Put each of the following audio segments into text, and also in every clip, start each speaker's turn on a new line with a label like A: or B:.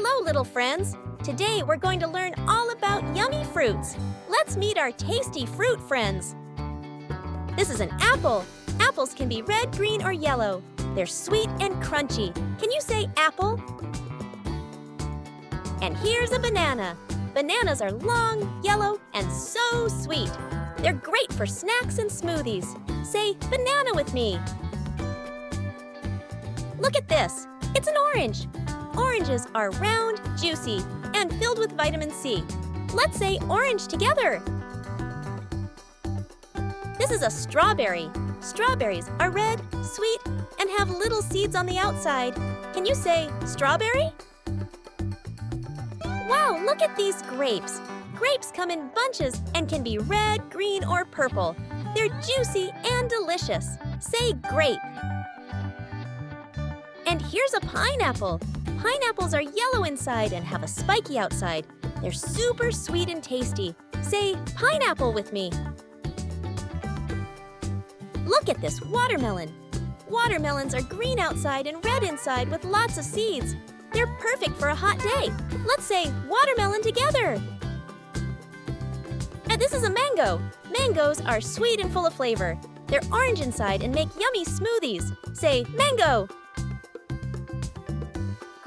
A: Hello, little friends. Today we're going to learn all about yummy fruits. Let's meet our tasty fruit friends. This is an apple. Apples can be red, green, or yellow. They're sweet and crunchy. Can you say apple? And here's a banana. Bananas are long, yellow, and so sweet. They're great for snacks and smoothies. Say banana with me. Look at this. It's an orange. Oranges are round, juicy, and filled with vitamin C. Let's say orange together. This is a strawberry. Strawberries are red, sweet, and have little seeds on the outside. Can you say strawberry? Wow, look at these grapes. Grapes come in bunches and can be red, green, or purple. They're juicy and delicious. Say grape. And here's a pineapple. Pineapples are yellow inside and have a spiky outside. They're super sweet and tasty. Say pineapple with me. Look at this watermelon. Watermelons are green outside and red inside with lots of seeds. They're perfect for a hot day. Let's say watermelon together. And this is a mango. Mangoes are sweet and full of flavor. They're orange inside and make yummy smoothies. Say mango.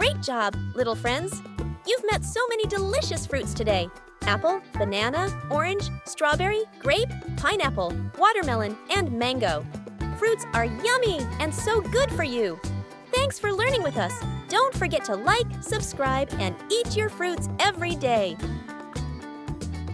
A: Great job, little friends. You've met so many delicious fruits today. Apple, banana, orange, strawberry, grape, pineapple, watermelon, and mango. Fruits are yummy and so good for you. Thanks for learning with us. Don't forget to like, subscribe, and eat your fruits every day.